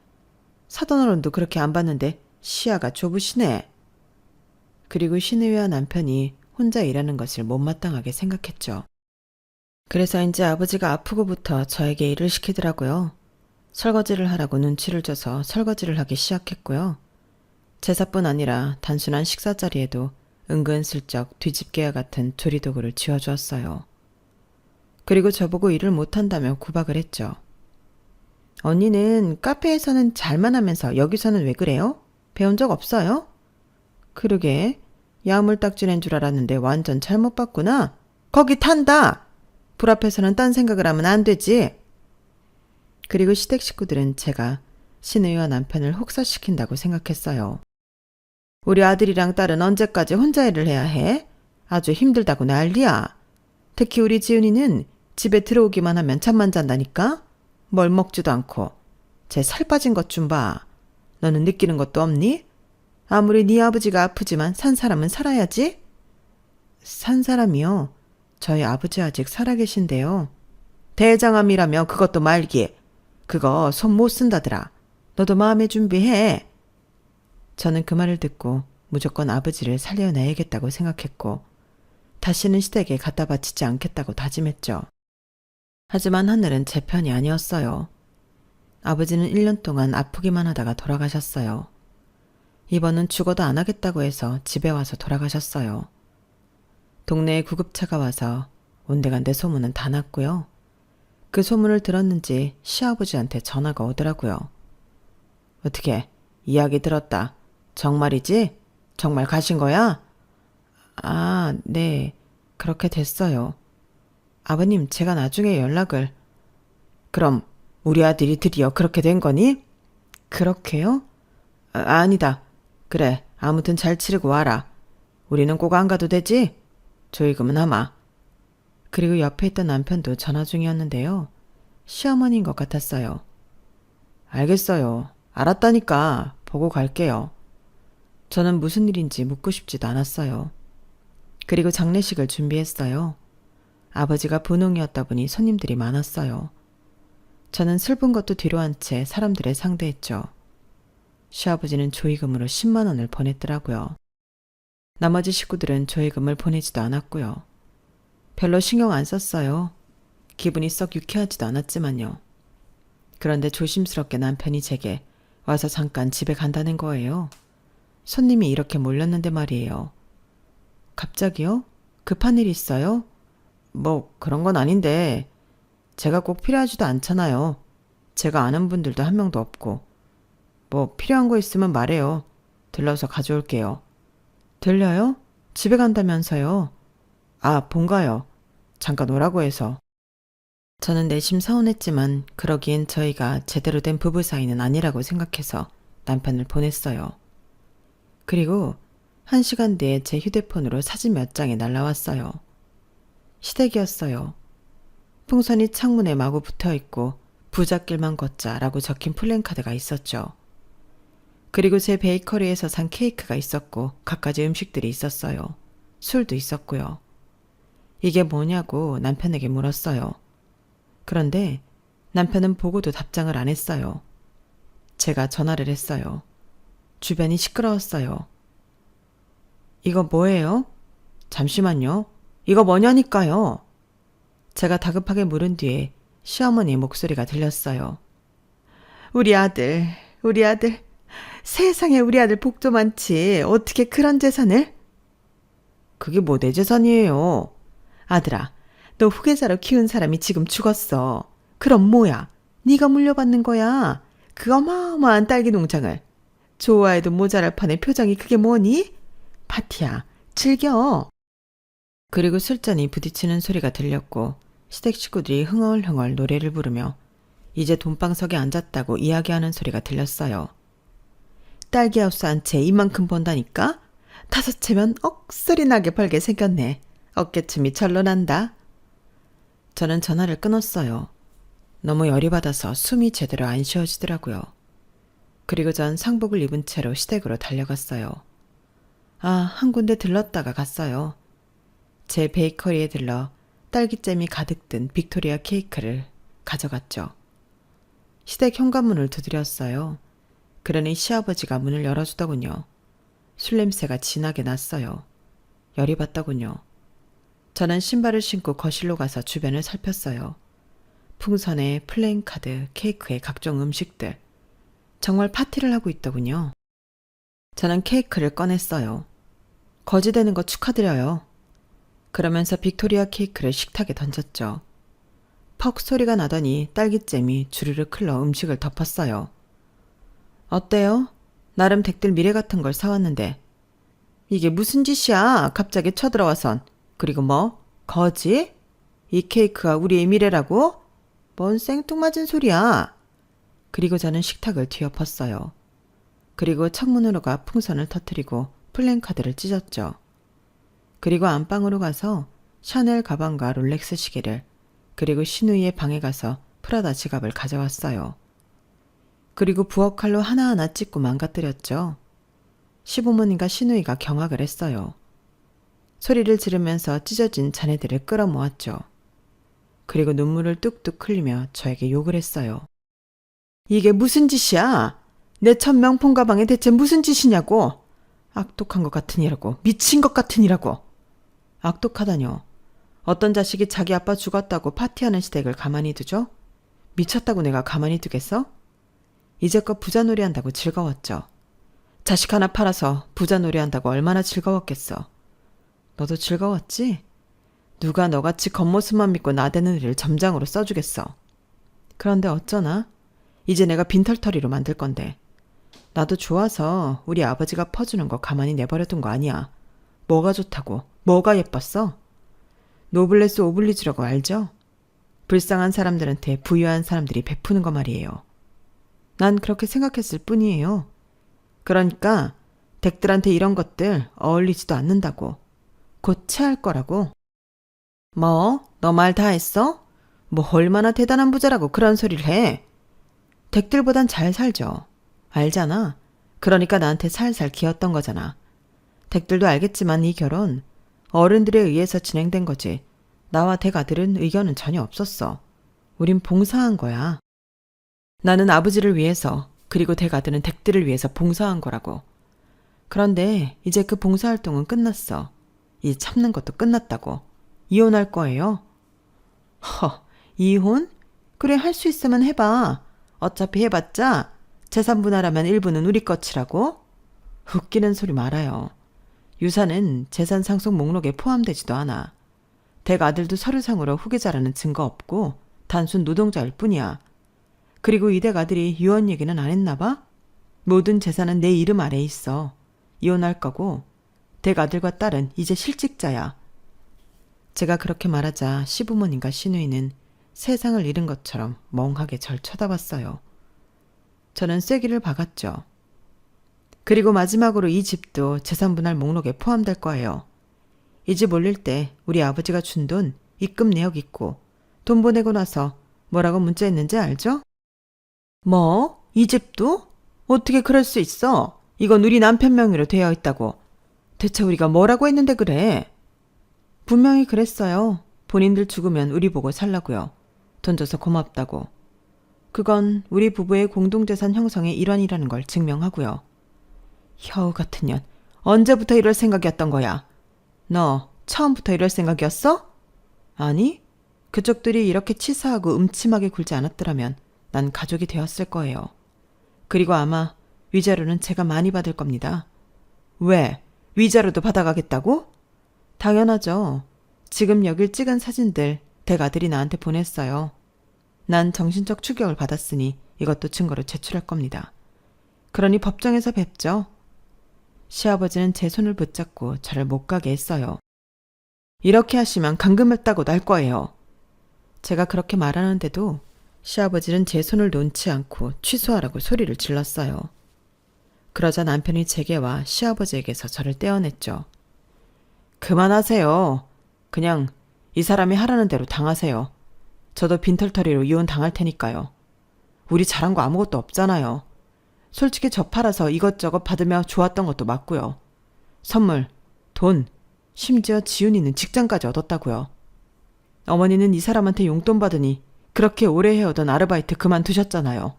사돈어른도 그렇게 안 봤는데 시야가 좁으시네. 그리고 시누이와 남편이 혼자 일하는 것을 못마땅하게 생각했죠. 그래서 이제 아버지가 아프고부터 저에게 일을 시키더라고요. 설거지를 하라고 눈치를 줘서 설거지를 하기 시작했고요. 제사뿐 아니라 단순한 식사 자리에도 은근슬쩍 뒤집개와 같은 조리도구를 쥐어주었어요. 그리고 저보고 일을 못한다며 구박을 했죠. 언니는 카페에서는 잘만 하면서 여기서는 왜 그래요? 배운 적 없어요? 그러게, 야물딱지낸 줄 알았는데 완전 잘못 봤구나. 거기 탄다! 불 앞에서는 딴 생각을 하면 안 되지. 그리고 시댁 식구들은 제가 시누이와 남편을 혹사시킨다고 생각했어요. 우리 아들이랑 딸은 언제까지 혼자 일을 해야 해? 아주 힘들다고 난리야. 특히 우리 지은이는 집에 들어오기만 하면 잠만 잔다니까? 뭘 먹지도 않고. 쟤 살 빠진 것 좀 봐. 너는 느끼는 것도 없니? 아무리 네 아버지가 아프지만 산 사람은 살아야지. 산 사람이요? 저희 아버지 아직 살아계신데요. 대장암이라며 그것도 말기. 그거 손 못 쓴다더라. 너도 마음의 준비해. 저는 그 말을 듣고 무조건 아버지를 살려내야겠다고 생각했고 다시는 시댁에 갖다 바치지 않겠다고 다짐했죠. 하지만 하늘은 제 편이 아니었어요. 아버지는 1년 동안 아프기만 하다가 돌아가셨어요. 이번은 죽어도 안 하겠다고 해서 집에 와서 돌아가셨어요. 동네에 구급차가 와서 온데간데 소문은 다 났고요. 그 소문을 들었는지 시아버지한테 전화가 오더라고요. 어떻게 이야기 들었다. 정말이지? 정말 가신 거야? 아, 네. 그렇게 됐어요. 아버님, 제가 나중에 연락을. 그럼 우리 아들이 드디어 그렇게 된 거니? 그렇게요? 아니다. 그래, 아무튼 잘 치르고 와라. 우리는 꼭 안 가도 되지? 조의금은 하마. 그리고 옆에 있던 남편도 전화 중이었는데요. 시어머니인 것 같았어요. 알겠어요. 알았다니까. 보고 갈게요. 저는 무슨 일인지 묻고 싶지도 않았어요. 그리고 장례식을 준비했어요. 아버지가 분홍이었다 보니 손님들이 많았어요. 저는 슬픈 것도 뒤로 한 채 사람들을 상대했죠. 시아버지는 조의금으로 10만 원을 보냈더라고요. 나머지 식구들은 조의금을 보내지도 않았고요. 별로 신경 안 썼어요. 기분이 썩 유쾌하지도 않았지만요. 그런데 조심스럽게 남편이 제게 와서 잠깐 집에 간다는 거예요. 손님이 이렇게 몰렸는데 말이에요. 갑자기요? 급한 일 있어요? 뭐 그런 건 아닌데 제가 꼭 필요하지도 않잖아요. 제가 아는 분들도 한 명도 없고. 뭐 필요한 거 있으면 말해요. 들러서 가져올게요. 들려요? 집에 간다면서요? 아, 본가요. 잠깐 오라고 해서. 저는 내심 서운했지만 그러기엔 저희가 제대로 된 부부 사이는 아니라고 생각해서 남편을 보냈어요. 그리고 1시간 뒤에 제 휴대폰으로 사진 몇 장이 날라왔어요. 시댁이었어요. 풍선이 창문에 마구 붙어있고 부잣길만 걷자라고 적힌 플랜카드가 있었죠. 그리고 제 베이커리에서 산 케이크가 있었고 갖가지 음식들이 있었어요. 술도 있었고요. 이게 뭐냐고 남편에게 물었어요. 그런데 남편은 보고도 답장을 안 했어요. 제가 전화를 했어요. 주변이 시끄러웠어요. 이거 뭐예요? 잠시만요. 이거 뭐냐니까요. 제가 다급하게 물은 뒤에 시어머니의 목소리가 들렸어요. 우리 아들. 세상에 우리 아들 복도 많지. 어떻게 그런 재산을? 그게 뭐 내 재산이에요. 아들아, 너 후계자로 키운 사람이 지금 죽었어. 그럼 뭐야? 네가 물려받는 거야. 그 어마어마한 딸기 농장을. 좋아해도 모자랄 판에 표정이 그게 뭐니? 파티야, 즐겨. 그리고 술잔이 부딪히는 소리가 들렸고 시댁 식구들이 흥얼흥얼 노래를 부르며 이제 돈방석에 앉았다고 이야기하는 소리가 들렸어요. 딸기하우스 한 채 이만큼 번다니까? 5채면 억소리 나게 벌게 생겼네. 어깨춤이 절로 난다. 저는 전화를 끊었어요. 너무 열이 받아서 숨이 제대로 안 쉬어지더라고요. 그리고 전 상복을 입은 채로 시댁으로 달려갔어요. 한 군데 들렀다가 갔어요. 제 베이커리에 들러 딸기잼이 가득 든 빅토리아 케이크를 가져갔죠. 시댁 현관문을 두드렸어요. 그러니 시아버지가 문을 열어주더군요. 술 냄새가 진하게 났어요. 열이 받더군요. 저는 신발을 신고 거실로 가서 주변을 살폈어요. 풍선에 플레잉카드, 케이크에 각종 음식들. 정말 파티를 하고 있더군요. 저는 케이크를 꺼냈어요. 거지되는 거 축하드려요. 그러면서 빅토리아 케이크를 식탁에 던졌죠. 퍽 소리가 나더니 딸기잼이 주르륵 흘러 음식을 덮었어요. 어때요? 나름 댁들 미래 같은 걸 사왔는데. 이게 무슨 짓이야? 갑자기 쳐들어와선. 그리고 뭐? 거지? 이 케이크가 우리의 미래라고? 뭔 생뚱맞은 소리야. 그리고 저는 식탁을 뒤엎었어요. 그리고 창문으로 가 풍선을 터뜨리고 플랜카드를 찢었죠. 그리고 안방으로 가서 샤넬 가방과 롤렉스 시계를, 그리고 시누이의 방에 가서 프라다 지갑을 가져왔어요. 그리고 부엌 칼로 하나하나 찢고 망가뜨렸죠. 시부모님과 시누이가 경악을 했어요. 소리를 지르면서 찢어진 잔해들을 끌어모았죠. 그리고 눈물을 뚝뚝 흘리며 저에게 욕을 했어요. 이게 무슨 짓이야? 내 첫 명품 가방에 대체 무슨 짓이냐고? 악독한 것 같으니라고. 미친 것 같으니라고. 악독하다뇨. 어떤 자식이 자기 아빠 죽었다고 파티하는 시댁을 가만히 두죠? 미쳤다고 내가 가만히 두겠어? 이제껏 부자놀이 한다고 즐거웠죠. 자식 하나 팔아서 부자놀이 한다고 얼마나 즐거웠겠어. 너도 즐거웠지? 누가 너같이 겉모습만 믿고 나대는 일을 점장으로 써주겠어. 그런데 어쩌나? 이제 내가 빈털터리로 만들 건데. 나도 좋아서 우리 아버지가 퍼주는 거 가만히 내버려둔 거 아니야. 뭐가 좋다고? 뭐가 예뻤어? 노블레스 오블리주라고 알죠? 불쌍한 사람들한테 부유한 사람들이 베푸는 거 말이에요. 난 그렇게 생각했을 뿐이에요. 그러니까 댁들한테 이런 것들 어울리지도 않는다고. 곧 체할 거라고. 뭐? 너 말 다 했어? 뭐 얼마나 대단한 부자라고 그런 소리를 해? 댁들보단 잘 살죠. 알잖아. 그러니까 나한테 살살 기었던 거잖아. 댁들도 알겠지만 이 결혼 어른들에 의해서 진행된 거지. 나와 댁 아들은 의견은 전혀 없었어. 우린 봉사한 거야. 나는 아버지를 위해서, 그리고 댁 아들은 댁들을 위해서 봉사한 거라고. 그런데 이제 그 봉사활동은 끝났어. 이제 참는 것도 끝났다고. 이혼할 거예요. 이혼? 그래, 할 수 있으면 해봐. 어차피 해봤자 재산 분할하면 일부는 우리 것이라고? 웃기는 소리 말아요. 유산은 재산 상속 목록에 포함되지도 않아. 댁 아들도 서류상으로 후계자라는 증거 없고 단순 노동자일 뿐이야. 그리고 이 댁 아들이 유언 얘기는 안 했나 봐? 모든 재산은 내 이름 아래에 있어. 이혼할 거고 댁 아들과 딸은 이제 실직자야. 제가 그렇게 말하자 시부모님과 시누이는 세상을 잃은 것처럼 멍하게 절 쳐다봤어요. 저는 쐐기를 박았죠. 그리고 마지막으로 이 집도 재산분할 목록에 포함될 거예요. 이 집 올릴 때 우리 아버지가 준 돈 입금 내역 있고 돈 보내고 나서 뭐라고 문자 했는지 알죠? 뭐? 이 집도? 어떻게 그럴 수 있어? 이건 우리 남편 명의로 되어 있다고. 대체 우리가 뭐라고 했는데 그래? 분명히 그랬어요. 본인들 죽으면 우리 보고 살라고요. 돈 줘서 고맙다고. 그건 우리 부부의 공동재산 형성의 일환이라는 걸 증명하고요. 혀우 같은 년, 언제부터 이럴 생각이었던 거야? 너 처음부터 이럴 생각이었어? 아니, 그쪽들이 이렇게 치사하고 음침하게 굴지 않았더라면 난 가족이 되었을 거예요. 그리고 아마 위자료는 제가 많이 받을 겁니다. 왜? 위자료도 받아가겠다고? 당연하죠. 지금 여길 찍은 사진들 댁아들이 나한테 보냈어요. 난 정신적 충격을 받았으니 이것도 증거로 제출할 겁니다. 그러니 법정에서 뵙죠. 시아버지는 제 손을 붙잡고 저를 못 가게 했어요. 이렇게 하시면 감금했다고 날 거예요. 제가 그렇게 말하는데도 시아버지는 제 손을 놓지 않고 취소하라고 소리를 질렀어요. 그러자 남편이 제게와 시아버지에게서 저를 떼어냈죠. 그만하세요. 그냥 이 사람이 하라는 대로 당하세요. 저도 빈털터리로 이혼 당할 테니까요. 우리 잘한 거 아무것도 없잖아요. 솔직히 저 팔아서 이것저것 받으며 좋았던 것도 맞고요. 선물, 돈, 심지어 지훈이는 직장까지 얻었다고요. 어머니는 이 사람한테 용돈 받으니 그렇게 오래 해오던 아르바이트 그만두셨잖아요.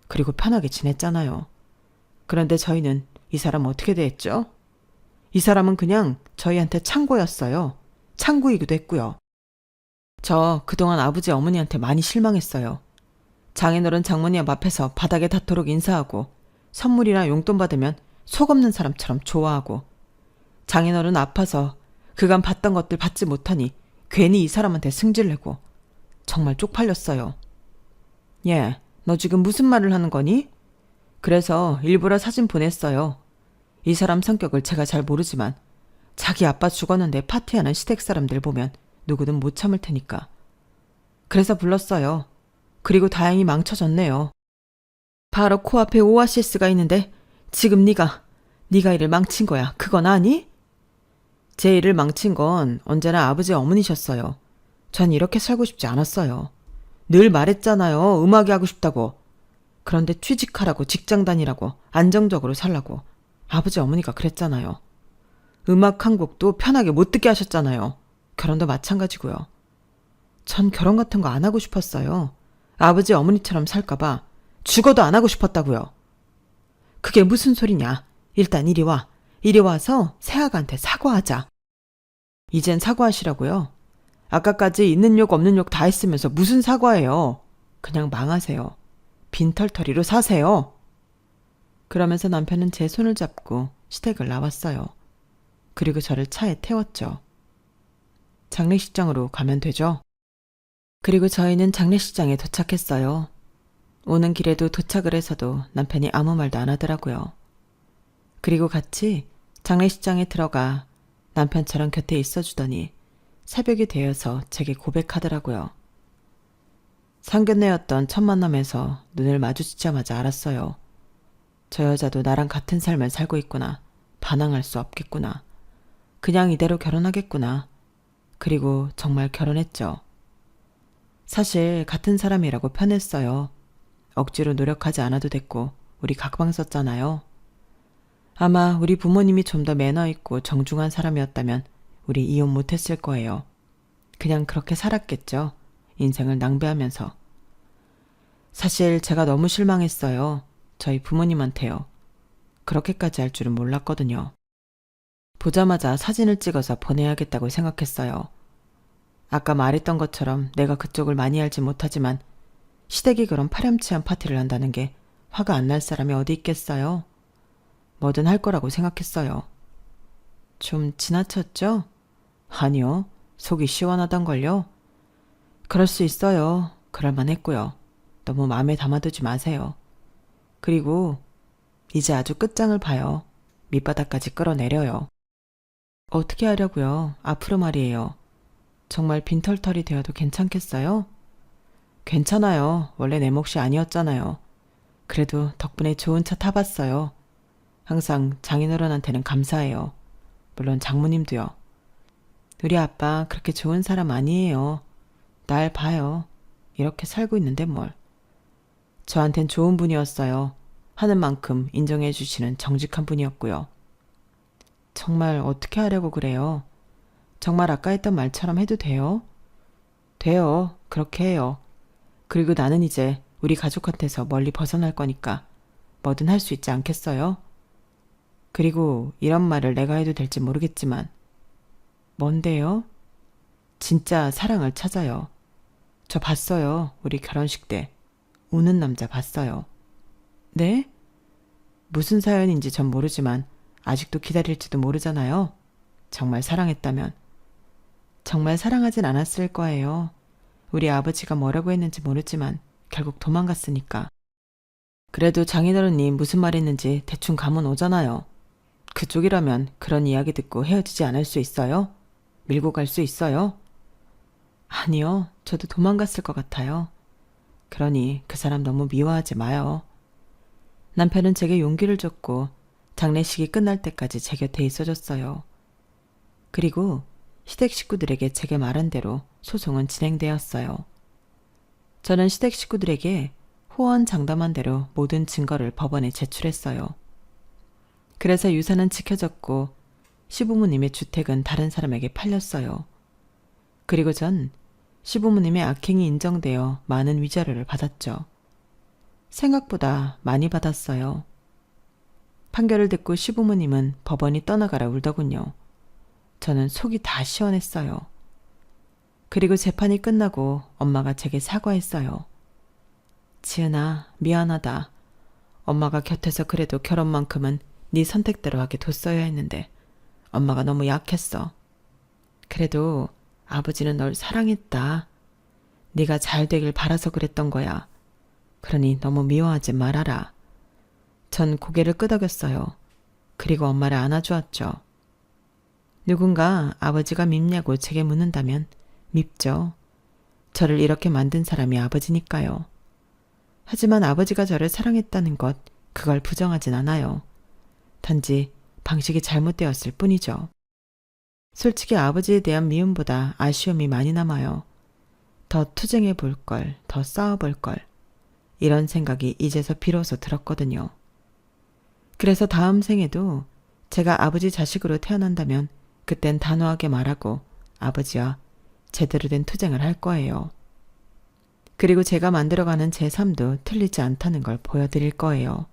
그리고 편하게 지냈잖아요. 그런데 저희는 이 사람 어떻게 대했죠? 이 사람은 그냥 저희한테 창고였어요. 창구이기도 했고요. 저 그동안 아버지 어머니한테 많이 실망했어요. 장인어른 장모님 앞에서 바닥에 닿도록 인사하고 선물이나 용돈 받으면 속 없는 사람처럼 좋아하고 장인어른 아파서 그간 받던 것들 받지 못하니 괜히 이 사람한테 승질내고 정말 쪽팔렸어요. 예, 너 지금 무슨 말을 하는 거니? 그래서 일부러 사진 보냈어요. 이 사람 성격을 제가 잘 모르지만 자기 아빠 죽었는데 파티하는 시댁 사람들 보면 누구든 못 참을 테니까. 그래서 불렀어요. 그리고 다행히 망쳐졌네요. 바로 코앞에 오아시스가 있는데 지금 네가 일을 망친 거야. 그건 아니? 제 일을 망친 건 언제나 아버지 어머니셨어요. 전 이렇게 살고 싶지 않았어요. 늘 말했잖아요. 음악이 하고 싶다고. 그런데 취직하라고 직장 다니라고 안정적으로 살라고 아버지 어머니가 그랬잖아요. 음악 한 곡도 편하게 못 듣게 하셨잖아요. 결혼도 마찬가지고요. 전 결혼 같은 거 안 하고 싶었어요. 아버지 어머니처럼 살까봐 죽어도 안 하고 싶었다고요. 그게 무슨 소리냐. 일단 이리 와. 이리 와서 새아가한테 사과하자. 이젠 사과하시라고요. 아까까지 있는 욕 없는 욕 다 했으면서 무슨 사과예요. 그냥 망하세요. 빈털터리로 사세요. 그러면서 남편은 제 손을 잡고 시댁을 나왔어요. 그리고 저를 차에 태웠죠. 장례식장으로 가면 되죠? 그리고 저희는 장례식장에 도착했어요. 오는 길에도 도착을 해서도 남편이 아무 말도 안 하더라고요. 그리고 같이 장례식장에 들어가 남편처럼 곁에 있어주더니 새벽이 되어서 제게 고백하더라고요. 상견례였던 첫 만남에서 눈을 마주치자마자 알았어요. 저 여자도 나랑 같은 삶을 살고 있구나. 반항할 수 없겠구나. 그냥 이대로 결혼하겠구나. 그리고 정말 결혼했죠. 사실 같은 사람이라고 편했어요. 억지로 노력하지 않아도 됐고 우리 각방 썼잖아요. 아마 우리 부모님이 좀 더 매너 있고 정중한 사람이었다면 우리 이혼 못했을 거예요. 그냥 그렇게 살았겠죠. 인생을 낭비하면서. 사실 제가 너무 실망했어요. 저희 부모님한테요. 그렇게까지 할 줄은 몰랐거든요. 보자마자 사진을 찍어서 보내야겠다고 생각했어요. 아까 말했던 것처럼 내가 그쪽을 많이 알지 못하지만 시댁이 그런 파렴치한 파티를 한다는 게 화가 안 날 사람이 어디 있겠어요? 뭐든 할 거라고 생각했어요. 좀 지나쳤죠? 아니요. 속이 시원하던걸요. 그럴 수 있어요. 그럴만 했고요. 너무 마음에 담아두지 마세요. 그리고 이제 아주 끝장을 봐요. 밑바닥까지 끌어내려요. 어떻게 하려고요? 앞으로 말이에요. 정말 빈털털이 되어도 괜찮겠어요? 괜찮아요. 원래 내 몫이 아니었잖아요. 그래도 덕분에 좋은 차 타봤어요. 항상 장인어른한테는 감사해요. 물론 장모님도요. 우리 아빠 그렇게 좋은 사람 아니에요. 날 봐요. 이렇게 살고 있는데 뭘. 저한텐 좋은 분이었어요. 하는 만큼 인정해 주시는 정직한 분이었고요. 정말 어떻게 하려고 그래요? 정말 아까 했던 말처럼 해도 돼요? 돼요. 그렇게 해요. 그리고 나는 이제 우리 가족한테서 멀리 벗어날 거니까 뭐든 할 수 있지 않겠어요? 그리고 이런 말을 내가 해도 될지 모르겠지만 뭔데요? 진짜 사랑을 찾아요. 저 봤어요. 우리 결혼식 때. 우는 남자 봤어요. 네? 무슨 사연인지 전 모르지만 아직도 기다릴지도 모르잖아요. 정말 사랑했다면. 정말 사랑하진 않았을 거예요. 우리 아버지가 뭐라고 했는지 모르지만 결국 도망갔으니까. 그래도 장인어른이 무슨 말 했는지 대충 감은 오잖아요. 그쪽이라면 그런 이야기 듣고 헤어지지 않을 수 있어요? 밀고 갈 수 있어요? 아니요. 저도 도망갔을 것 같아요. 그러니 그 사람 너무 미워하지 마요. 남편은 제게 용기를 줬고 장례식이 끝날 때까지 제 곁에 있어줬어요. 그리고 시댁 식구들에게 제게 말한 대로 소송은 진행되었어요. 저는 시댁 식구들에게 호언장담한 대로 모든 증거를 법원에 제출했어요. 그래서 유산은 지켜졌고 시부모님의 주택은 다른 사람에게 팔렸어요. 그리고 전 시부모님의 악행이 인정되어 많은 위자료를 받았죠. 생각보다 많이 받았어요. 판결을 듣고 시부모님은 법원이 떠나가라 울더군요. 저는 속이 다 시원했어요. 그리고 재판이 끝나고 엄마가 제게 사과했어요. 지은아, 미안하다. 엄마가 곁에서 그래도 결혼만큼은 네 선택대로 하게 뒀어야 했는데 엄마가 너무 약했어. 그래도 아버지는 널 사랑했다. 네가 잘 되길 바라서 그랬던 거야. 그러니 너무 미워하지 말아라. 전 고개를 끄덕였어요. 그리고 엄마를 안아주었죠. 누군가 아버지가 밉냐고 제게 묻는다면 밉죠. 저를 이렇게 만든 사람이 아버지니까요. 하지만 아버지가 저를 사랑했다는 것, 그걸 부정하진 않아요. 단지 방식이 잘못되었을 뿐이죠. 솔직히 아버지에 대한 미움보다 아쉬움이 많이 남아요. 더 투쟁해 볼 걸, 더 싸워 볼 걸. 이런 생각이 이제서 비로소 들었거든요. 그래서 다음 생에도 제가 아버지 자식으로 태어난다면 그땐 단호하게 말하고 아버지와 제대로 된 투쟁을 할 거예요. 그리고 제가 만들어가는 제 삶도 틀리지 않다는 걸 보여드릴 거예요.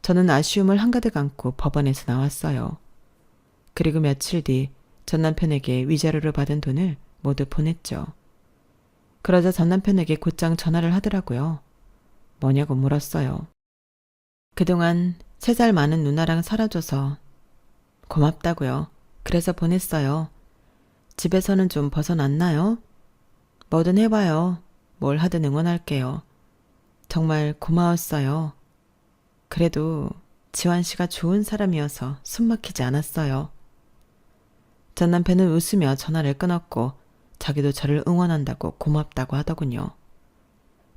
저는 아쉬움을 한가득 안고 법원에서 나왔어요. 그리고 며칠 뒤 전 남편에게 위자료로 받은 돈을 모두 보냈죠. 그러자 전 남편에게 곧장 전화를 하더라고요. 뭐냐고 물었어요. 그동안 3살 많은 누나랑 살아줘서 고맙다고요. 그래서 보냈어요. 집에서는 좀 벗어났나요? 뭐든 해봐요. 뭘 하든 응원할게요. 정말 고마웠어요. 그래도 지환 씨가 좋은 사람이어서 숨 막히지 않았어요. 전 남편은 웃으며 전화를 끊었고 자기도 저를 응원한다고 고맙다고 하더군요.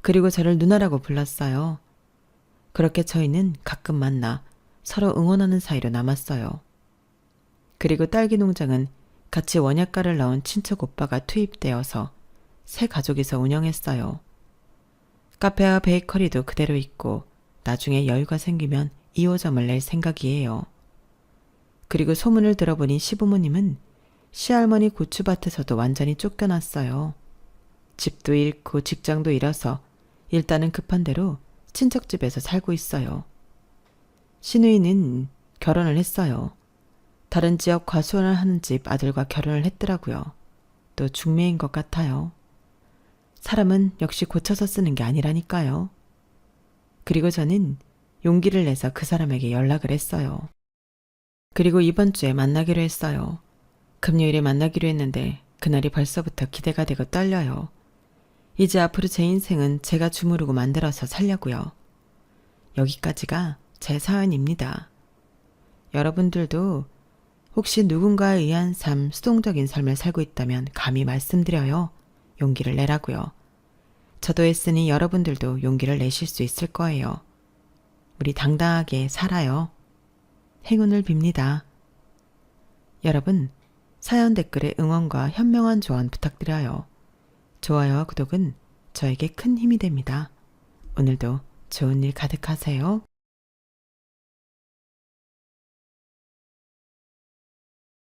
그리고 저를 누나라고 불렀어요. 그렇게 저희는 가끔 만나 서로 응원하는 사이로 남았어요. 그리고 딸기 농장은 같이 원약과를 넣은 친척 오빠가 투입되어서 세 가족이서 운영했어요. 카페와 베이커리도 그대로 있고 나중에 여유가 생기면 2호점을 낼 생각이에요. 그리고 소문을 들어보니 시부모님은 시할머니 고추밭에서도 완전히 쫓겨났어요. 집도 잃고 직장도 잃어서 일단은 급한 대로 친척집에서 살고 있어요. 시누이는 결혼을 했어요. 다른 지역 과수원을 하는 집 아들과 결혼을 했더라고요. 또 중매인 것 같아요. 사람은 역시 고쳐서 쓰는 게 아니라니까요. 그리고 저는 용기를 내서 그 사람에게 연락을 했어요. 그리고 이번 주에 만나기로 했어요. 금요일에 만나기로 했는데 그날이 벌써부터 기대가 되고 떨려요. 이제 앞으로 제 인생은 제가 주무르고 만들어서 살려고요. 여기까지가 제 사연입니다. 여러분들도 혹시 누군가에 의한 삶, 수동적인 삶을 살고 있다면 감히 말씀드려요. 용기를 내라고요. 저도 했으니 여러분들도 용기를 내실 수 있을 거예요. 우리 당당하게 살아요. 행운을 빕니다. 여러분, 사연 댓글에 응원과 현명한 조언 부탁드려요. 좋아요와 구독은 저에게 큰 힘이 됩니다. 오늘도 좋은 일 가득하세요.